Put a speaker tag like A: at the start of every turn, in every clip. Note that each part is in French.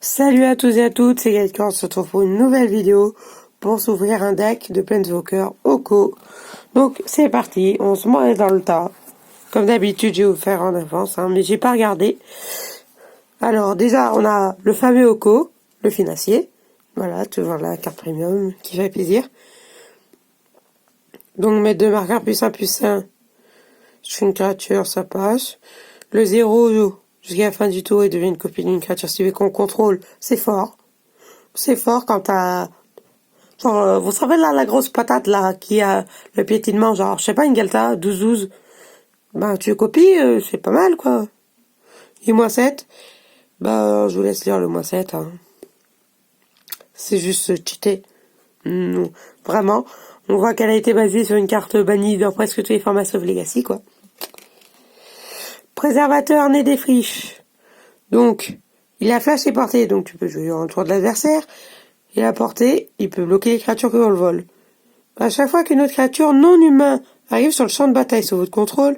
A: Salut à tous et à toutes, c'est Gaëtan, on se retrouve pour une nouvelle vidéo pour s'ouvrir un deck de Planeswalker Oko. Donc c'est parti, on se met dans le tas. Comme d'habitude, je vais vous faire en avance, mais j'ai pas regardé. Alors déjà, on a le fameux Oko, le financier. Voilà, toujours la carte premium qui fait plaisir. Donc mettre 2 marqueurs +1/+1 sur une créature, ça passe. Le 0 jusqu'à la fin du tour, il devient une copie d'une créature ciblée qu'on contrôle. C'est fort. C'est fort quand t'as... Genre, vous savez là, la grosse patate là, qui a le piétinement, genre, je sais pas, une Galta, 12-12. Ben, tu copies, c'est pas mal, quoi. Et -7, ben, je vous laisse lire le -7, hein. C'est juste cheaté. Non, vraiment. On voit qu'elle a été basée sur une carte bannie dans presque tous les formats sauf Legacy, quoi. Préservateur né des friches. Donc, il a flash et portée, donc tu peux jouer en tour de l'adversaire. Il a portée, il peut bloquer les créatures que l'on le vole. À chaque fois qu'une autre créature non humaine arrive sur le champ de bataille sous votre contrôle,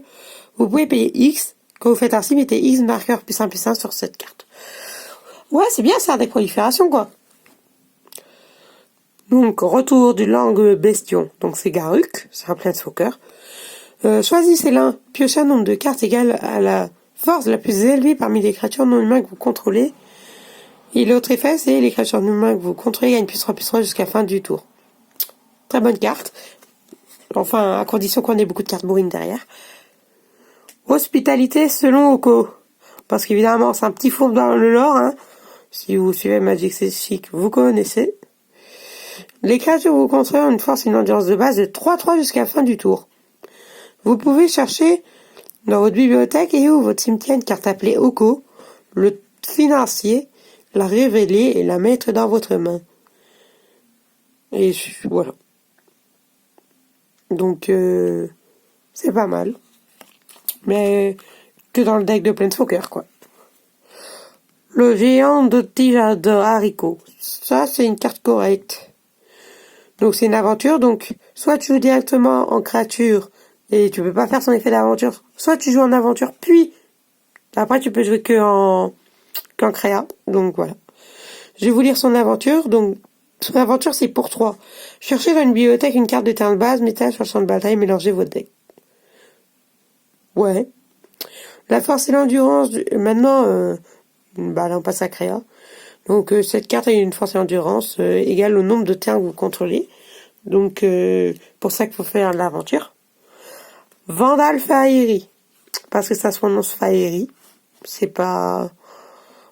A: vous pouvez payer X. Quand vous faites ainsi, mettez X marqueur +1/+1 sur cette carte. Ouais, c'est bien ça, des proliférations, quoi. Donc, retour du langue bestion. Donc, c'est Garruk, c'est un Planeswalker. Choisissez l'un, piochez un nombre de cartes égal à la force la plus élevée parmi les créatures non humaines que vous contrôlez. Et l'autre effet, c'est les créatures non humaines que vous contrôlez gagnent +3/+3 jusqu'à la fin du tour. Très bonne carte. Enfin, à condition qu'on ait beaucoup de cartes bourrines derrière. Hospitalité selon Oko. Parce qu'évidemment, c'est un petit fourbe dans le lore, hein. Si vous suivez Magic C'est Chic, vous connaissez. Les créatures vous contrôlez ont une force et une endurance de base de 3/3 jusqu'à la fin du tour. Vous pouvez chercher dans votre bibliothèque et ou votre cimetière une carte appelée Oko, le financier, la révéler et la mettre dans votre main. Et voilà. Donc, c'est pas mal. Mais que dans le deck de Planeswalker, quoi. Le géant de tige de haricots. Ça, c'est une carte correcte. Donc, c'est une aventure. Donc, soit tu joues directement en créature et tu peux pas faire son effet d'aventure. Soit tu joues en aventure, puis après, tu peux jouer qu'en créa. Donc, voilà. Je vais vous lire son aventure. Donc, son aventure, c'est pour 3. Cherchez dans une bibliothèque une carte de terrain de base, mettez-la sur le champ de bataille, mélangez votre deck. Ouais. La force et l'endurance, maintenant, là on passe à créa. Donc cette carte a une force et l'endurance égale au nombre de terrains que vous contrôlez. Donc pour ça qu'il faut faire l'aventure. Vandal Faeri. Parce que ça se prononce Faeri. C'est pas...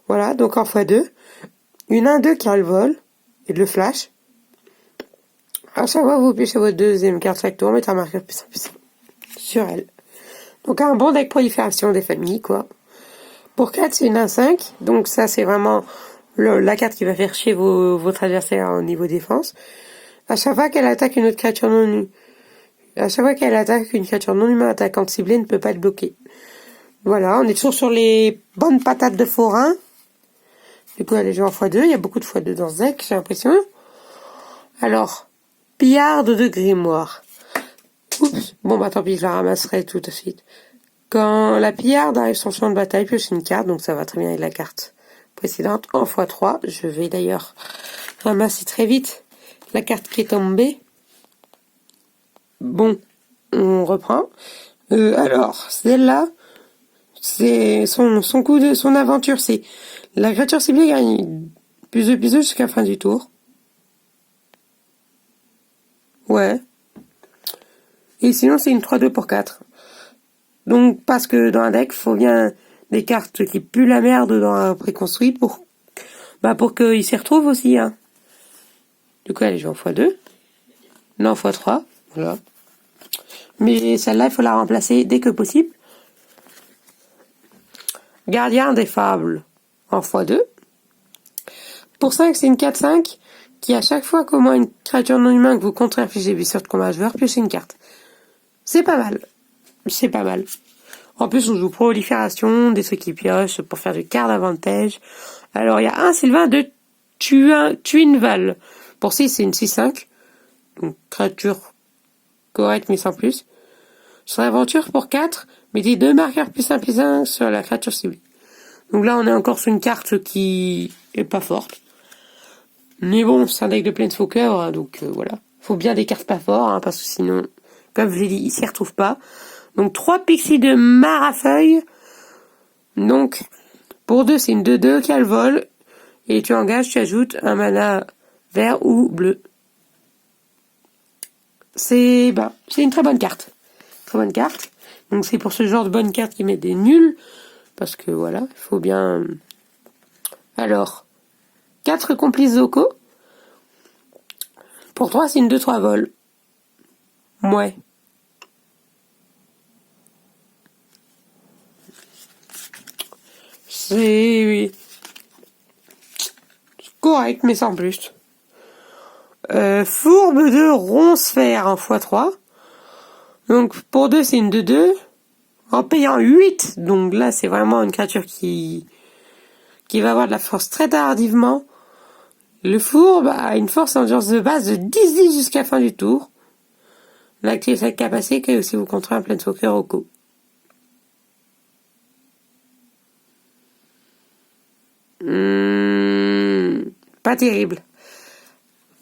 A: Voilà, donc en x2. Une 1-2 qui a le vol et le flash. À chaque fois que vous pêchez votre deuxième carte chaque tour, mettez un marqueur +1/+1 sur elle. Donc un bon deck prolifération des familles, quoi. Pour 4, c'est une 1-5. Donc ça, c'est vraiment la carte qui va faire chier votre adversaire au niveau défense. À chaque fois qu'elle attaque une autre créature à chaque fois qu'elle attaque une créature non humaine attaquante ciblée, ne peut pas être bloquée. Voilà, on est toujours sur les bonnes patates de forain. Du coup, elle est jouée en x2. Il y a beaucoup de x2 dans ce deck, j'ai l'impression. Alors, pillarde de grimoire. Oups, bon bah tant pis, je la ramasserai tout de suite. Quand la pillarde arrive sur le champ de bataille, pioche une carte, donc ça va très bien avec la carte précédente, en x3. Je vais d'ailleurs ramasser très vite la carte qui est tombée. Bon, on reprend. Alors, celle-là, c'est son coup de son aventure, c'est la créature ciblée gagne +2/+2 jusqu'à la fin du tour. Ouais. Et sinon, c'est une 3-2 pour 4. Donc, parce que dans un deck, il faut bien des cartes qui puent la merde dans un préconstruit pour qu'ils s'y retrouvent aussi, hein. Du coup, elle est jouée en x2. Non, x3. Voilà. Mais celle-là, il faut la remplacer dès que possible. Gardien des fables en x2. Pour 5, c'est une 4-5 qui, à chaque fois qu'au moins une créature non humaine que vous contrez inflige des blessures de combat joueur, piochez une carte. C'est pas mal. C'est pas mal. En plus, on joue prolifération, des trucs qui piochent pour faire du card avantage. Alors, il y a un Sylvain de Tuinval. Pour 6, c'est une 6-5. Donc, créature correcte, mais sans plus. Sur l'aventure, pour 4, mettez 2 marqueurs +1/+1 sur la créature ciblée. Donc là, on est encore sur une carte qui est pas forte. Mais bon, c'est un deck de Planeswalker, donc voilà. Faut bien des cartes pas fortes, hein, parce que sinon, comme je l'ai dit, il s'y retrouve pas. Donc 3 pixies de Marafeuille. Donc, pour 2, c'est une 2-2 qui a le vol. Et tu engages, tu ajoutes un mana vert ou bleu. C'est une très bonne carte. Très bonne carte. Donc c'est pour ce genre de bonne carte qui met des nuls. Parce que voilà, il faut bien... Alors, 4 complices Zoko. Pour 3, c'est une 2-3 vol. Ouais. C'est correct, mais sans plus. Fourbe de Ronsphère en x3. Donc pour 2, c'est une 2-2. En payant 8. Donc là, c'est vraiment une créature qui va avoir de la force très tardivement. Le fourbe a une force endurance de base de 10 jusqu'à la fin du tour. L'active cette capacité que si vous contrôlez un Planeswalker au coup. Pas terrible.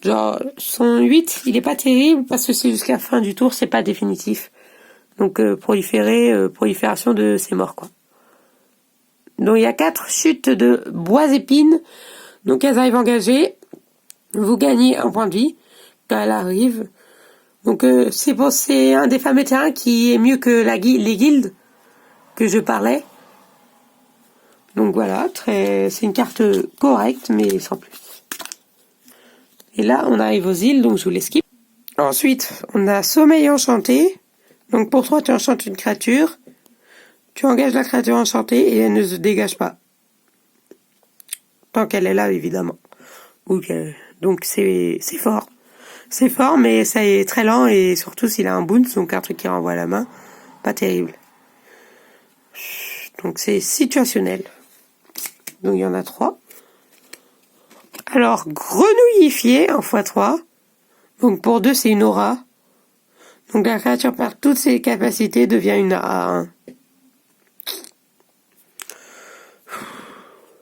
A: Genre, son 8, il est pas terrible parce que c'est jusqu'à la fin du tour, c'est pas définitif. Donc, prolifération de c'est mort, quoi. Donc, il y a 4 chutes de bois épines. Donc, elles arrivent engagées. Vous gagnez un point de vie quand elle arrive. Donc, c'est un des fameux terrains qui est mieux que les guildes que je parlais. Donc, voilà, c'est une carte correcte, mais sans plus. Et là, on arrive aux îles, donc je vous les skip. Ensuite, on a Sommeil enchanté. Donc pour toi, tu enchantes une créature. Tu engages la créature enchantée et elle ne se dégage pas. Tant qu'elle est là, évidemment. Donc c'est fort. C'est fort, mais ça est très lent et surtout s'il a un bounce, donc un truc qui renvoie à la main. Pas terrible. Donc c'est situationnel. Donc il y en a 3. Alors, grenouillifié en x3. Donc pour 2, c'est une aura. Donc la créature perd toutes ses capacités, devient une A1.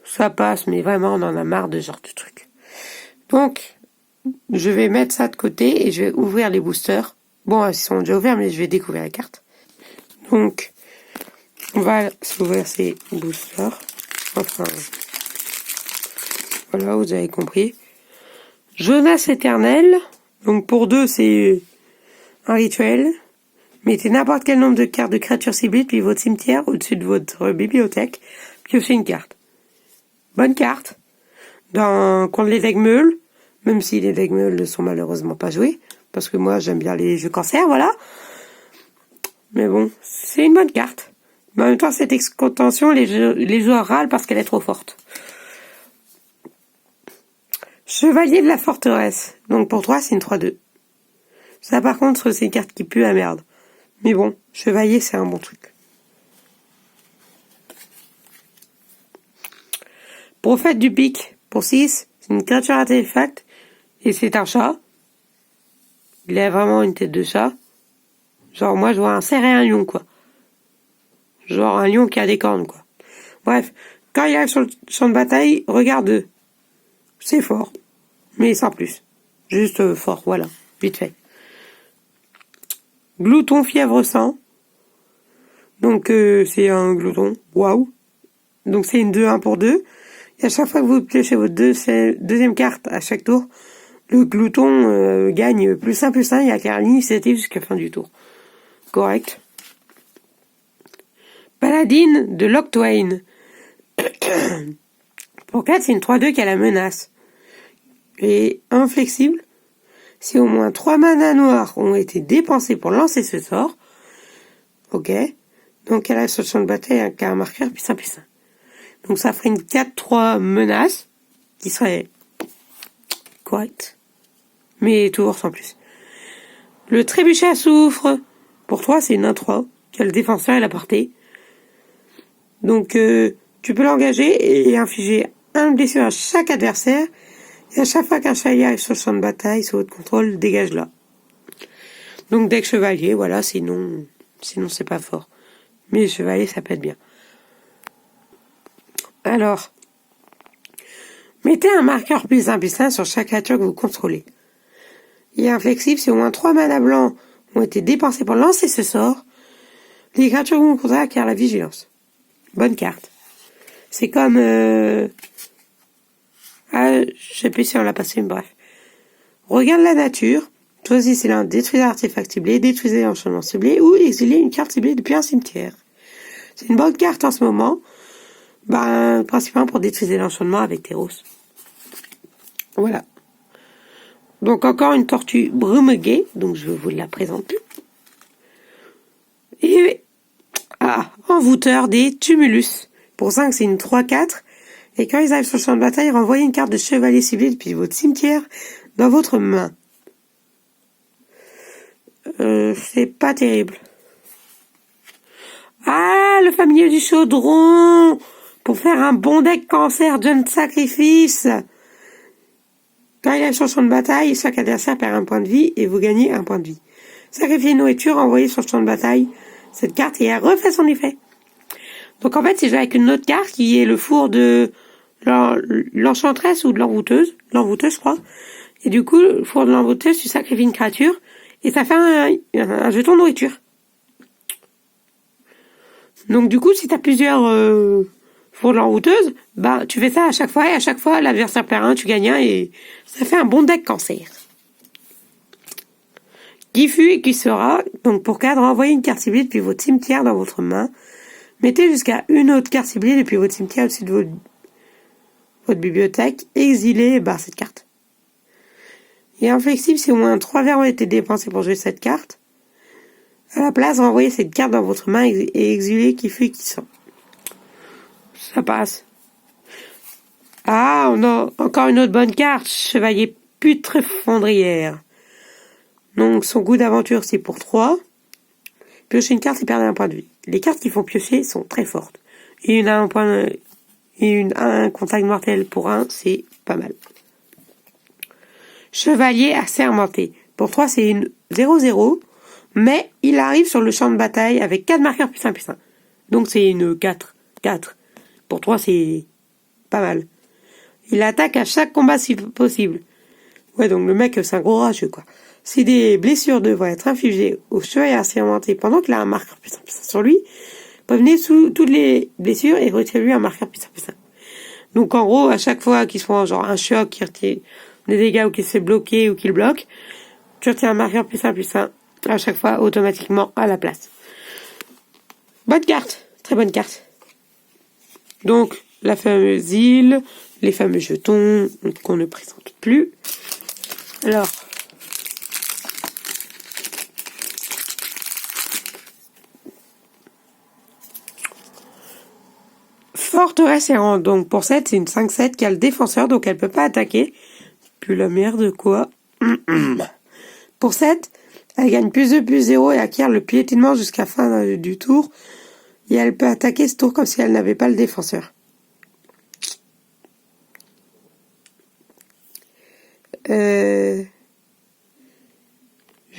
A: Ça passe, mais vraiment on en a marre de ce genre de truc. Donc, je vais mettre ça de côté et je vais ouvrir les boosters. Bon, ils sont déjà ouverts, mais je vais découvrir la carte. Donc, on va s'ouvrir ces boosters. Enfin, voilà, vous avez compris. Jonas éternel. Donc pour 2, c'est un rituel. Mettez n'importe quel nombre de cartes de créatures ciblées depuis votre cimetière au-dessus de votre bibliothèque. Piochez une carte. Bonne carte. Contre les decks meules. Même si les decks meules ne sont malheureusement pas joués. Parce que moi, j'aime bien les jeux cancer, voilà. Mais bon, c'est une bonne carte. Mais en même temps, cette extension, les joueurs râlent parce qu'elle est trop forte. Chevalier de la forteresse. Donc pour 3, c'est une 3-2. Ça, par contre, c'est une carte qui pue la merde. Mais bon, chevalier, c'est un bon truc. Prophète du pic. Pour 6, c'est une créature artefact. Et c'est un chat. Il a vraiment une tête de chat. Genre, moi, je vois un cerf et un lion, quoi. Genre, un lion qui a des cornes, quoi. Bref, quand il arrive sur le champ de bataille, regarde. C'est fort. Mais sans plus. Juste fort, voilà. Vite fait. Glouton fièvre sang. Donc, c'est un glouton. Waouh. Donc, c'est une 2-1 pour 2. Et à chaque fois que vous piochez votre deuxième carte à chaque tour, le glouton gagne +1/+1. Il y a l'initiative jusqu'à la fin du tour. Correct. Paladine de Locthwain. Pour 4, c'est une 3-2 qui a la menace. Et inflexible. Si au moins 3 manas noirs ont été dépensés pour lancer ce sort, ok, donc elle a sur le champ de bataille un marqueur +1/+1. Donc ça ferait une 4-3 menace, qui serait correct, mais toujours sans plus. Le trébuchet à soufre, pour 3, c'est une 1-3, qui a le défenseur et la portée. Donc tu peux l'engager et infliger un blessure à chaque adversaire, et à chaque fois qu'un chevalier arrive sur le champ de bataille, sous votre contrôle, dégage-la. Donc deck chevalier, voilà, sinon c'est pas fort. Mais chevalier, ça peut être bien. Alors, mettez un marqueur +1/+1 sur chaque créature que vous contrôlez. Il est inflexible si au moins 3 mana blancs ont été dépensés pour lancer ce sort. Les créatures que vous contrôlez acquièrent la vigilance. Bonne carte. C'est comme... Ah, je sais plus si on l'a passé, mais bref. Regarde la nature. Choisissez l'un, détruisez l'artefact ciblé, détruisez l'enchaînement ciblé ou exilez une carte ciblée depuis un cimetière. C'est une bonne carte en ce moment. Principalement pour détruire l'enchantement avec Theros. Voilà. Donc encore une tortue Brumeguet, donc je vous la présente plus. Et envoûteur des Tumulus. Pour 5, c'est une 3-4. Et quand ils arrivent sur le champ de bataille, renvoyez une carte de chevalier ciblé depuis votre cimetière dans votre main. C'est pas terrible. Ah, le familier du chaudron! Pour faire un bon deck cancer, jeune sacrifice. Quand il arrive sur le champ de bataille, chaque adversaire perd un point de vie et vous gagnez un point de vie. Sacrifiez une nourriture, envoyez sur le champ de bataille cette carte et elle refait son effet. Donc en fait, c'est joué avec une autre carte qui est le four de l'enchantresse ou de l'envoûteuse. L'envoûteuse, je crois. Et du coup, le four de l'envoûteuse, tu sacrifies une créature et ça fait un jeton de nourriture. Donc du coup, si tu as plusieurs fours de l'envoûteuse, tu fais ça à chaque fois et à chaque fois, l'adversaire perd un, tu gagnes un et ça fait un bon deck cancer. Qui fut et qui sera, donc pour cadre, envoyez une carte ciblée depuis votre cimetière dans votre main. Mettez jusqu'à une autre carte ciblée depuis votre cimetière au-dessus de votre bibliothèque. Exilez cette carte. Et inflexible, si au moins 3 verres ont été dépensés pour jouer cette carte. À la place, renvoyez cette carte dans votre main et exilez qui fut et qui sort. Ça passe. Ah, on a encore une autre bonne carte. Chevalier Putrefondrière. Donc, son goût d'aventure, c'est pour 3. Piocher une carte et perdre un point de vie. Les cartes qui font piocher sont très fortes. Et un contact mortel pour 1, c'est pas mal. Chevalier assermenté. Pour 3, c'est une 0-0. Mais il arrive sur le champ de bataille avec 4 marqueurs +1/+1. Donc, c'est une 4. Pour 3, c'est pas mal. Il attaque à chaque combat si possible. Ouais, donc le mec, c'est un gros rageux, quoi. Si des blessures devraient être infligées au chevalier assermenté pendant qu'il a un marqueur +1/+1 sur lui, prévenez sous toutes les blessures et retirez-lui un marqueur +1/+1. Donc en gros, à chaque fois qu'il se prend genre un choc, qu'il retire des dégâts ou qu'il se fait bloquer ou qu'il bloque, tu retires un marqueur +1/+1 à chaque fois automatiquement à la place. Bonne carte, très bonne carte. Donc la fameuse île, les fameux jetons qu'on ne présente plus. Alors, forteresse errante. Donc pour 7, c'est une 5-7 qui a le défenseur, donc elle peut pas attaquer. Plus la merde, quoi. Pour 7, elle gagne +2/+0 et acquiert le piétinement jusqu'à fin du tour. Et elle peut attaquer ce tour comme si elle n'avait pas le défenseur. Je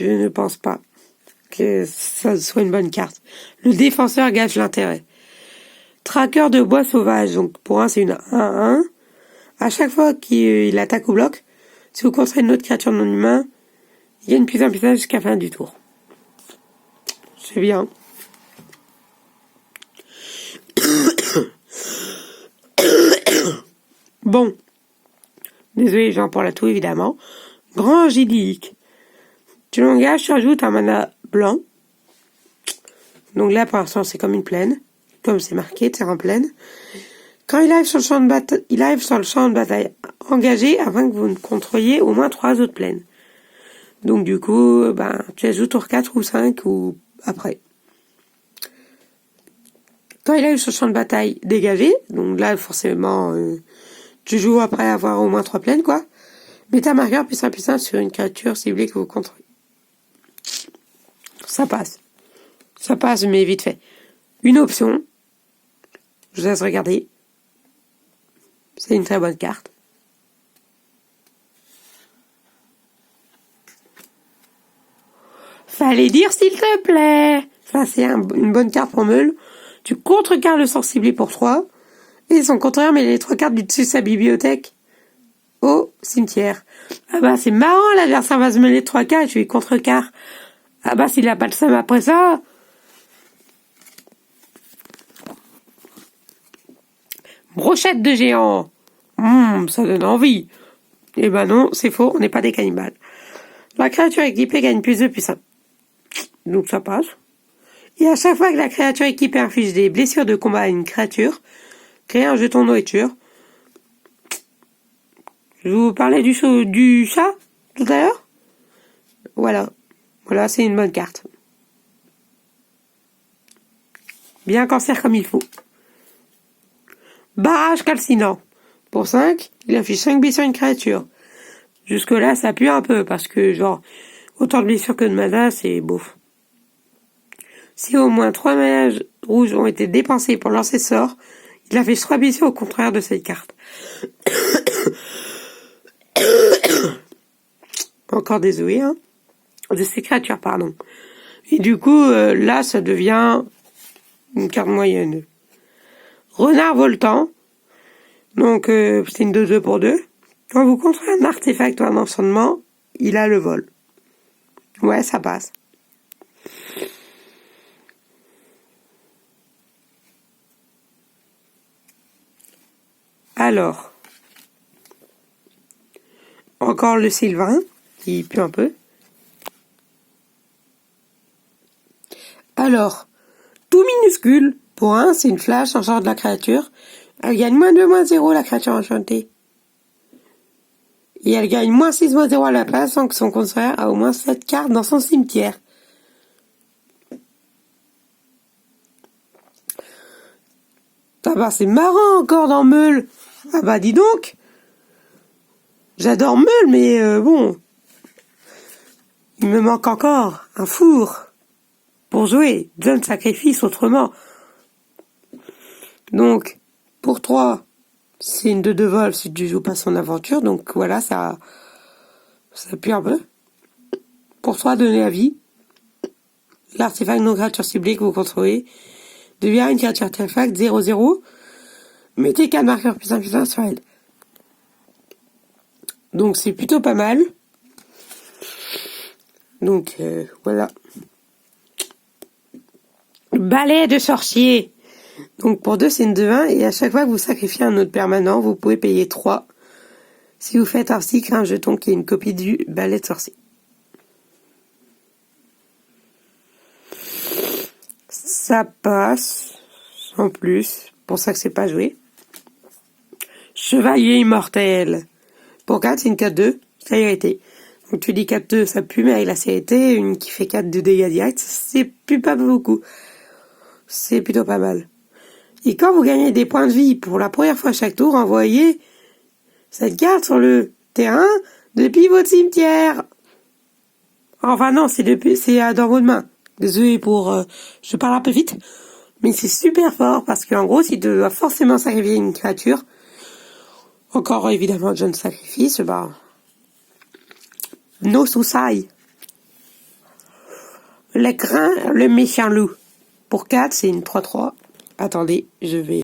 A: ne pense pas que ça soit une bonne carte. Le défenseur gage l'intérêt. Traqueur de bois sauvage. Donc pour 1, c'est une 1-1. À chaque fois qu'il attaque ou bloque, si vous contrôlez une autre créature non humain, il y a une +1/+1 jusqu'à la fin du tour. C'est bien. Bon. Désolé les gens pour la toux, évidemment. Grand Angélique. Tu l'engages, tu ajoutes un mana blanc. Donc là, pour l'instant, c'est comme une plaine. Comme c'est marqué, terre en plaine. Quand il arrive sur le champ de bataille, engagé afin que vous ne contrôliez au moins 3 autres plaines. Donc du coup, tu ajoutes tour 4 ou 5 ou après. Quand il arrive sur le champ de bataille dégagé, donc là forcément tu joues après avoir au moins 3 plaines, quoi. Mets un marqueur +1/+1 sur une créature ciblée que vous contrôlez. Ça passe. Ça passe, mais vite fait. Une option. Je vous laisse regarder. C'est une très bonne carte. Fallait dire s'il te plaît. Ça, c'est une bonne carte pour meule. Tu contrecarres le sort ciblé pour 3. Et son contraire met les 3 cartes du dessus de sa bibliothèque au cimetière. Ah bah c'est marrant, l'adversaire va se mêler 3 cartes, je lui contrecarre. Ah bah s'il a pas de somme après ça... Brochette de géant. Ça donne envie. Eh ben non, c'est faux, on n'est pas des cannibales. La créature équipée gagne plus 2, plus 1. Donc ça passe. Et à chaque fois que la créature équipée inflige des blessures de combat à une créature, crée un jeton de nourriture. Je vous parlais du chat tout à l'heure. Voilà. Voilà, c'est une bonne carte. Bien cancer comme il faut. Barrage calcinant. Pour 5, il affiche 5 blessures à une créature. Jusque-là, ça pue un peu, parce que, genre, autant de blessures que de mana, c'est beauf. Si au moins 3 mana rouges ont été dépensés pour lancer ce sort, il affiche 3 blessures au contraire de cette carte. Encore désolé, hein. De ces créatures, pardon. Et du coup, là, ça devient une carte moyenne. Renard voltant. Donc, c'est une 2-2 pour 2. Quand vous contrôlez un artefact ou un enchantement, il a le vol. Ouais, ça passe. Alors, encore le Sylvain, qui pue un peu. Alors, tout minuscule, pour 1, c'est une flash en charge de la créature. Elle gagne -2/-0 la créature enchantée. Et elle gagne -6/-0 à la place sans que son contraire a au moins 7 cartes dans son cimetière. Ah bah c'est marrant encore dans Meule. Ah bah dis donc. J'adore Meule, mais bon. Il me manque encore un four pour jouer. Donne sacrifice autrement. Donc, pour 3, c'est une 2 de vol si tu joues pas son aventure. Donc voilà, ça pue un peu. Pour 3, donner avis. L'artefact non créature ciblée que vous contrôlez devient une créature artefact 0/0. Mettez 4 marqueurs +1/+1 sur elle. Donc c'est plutôt pas mal. Donc voilà. Balai de sorcier. Donc pour 2, c'est une 2/1. Et à chaque fois que vous sacrifiez un autre permanent, vous pouvez payer 3. Si vous faites ainsi qu'un jeton qui est une copie du balai de sorcier. Ça passe. Sans plus. Pour ça que c'est pas joué. Chevalier immortel. Pour 4, c'est une 4-2. Ça y a été. Donc tu dis 4-2, ça pue, mais avec la CRT, une qui fait 4 de dégâts directs, c'est plus pas beaucoup. C'est plutôt pas mal. Et quand vous gagnez des points de vie pour la première fois chaque tour, envoyez cette carte sur le terrain depuis votre cimetière. Enfin non, c'est dans votre main. Désolé pour... je parle un peu vite. Mais c'est super fort parce qu'en gros, si tu dois forcément sacrifier une créature, encore évidemment John Sacrifice, bah... No suicide. Le grain, le méchant loup. Pour 4, c'est une 3-3. Attendez, je vais...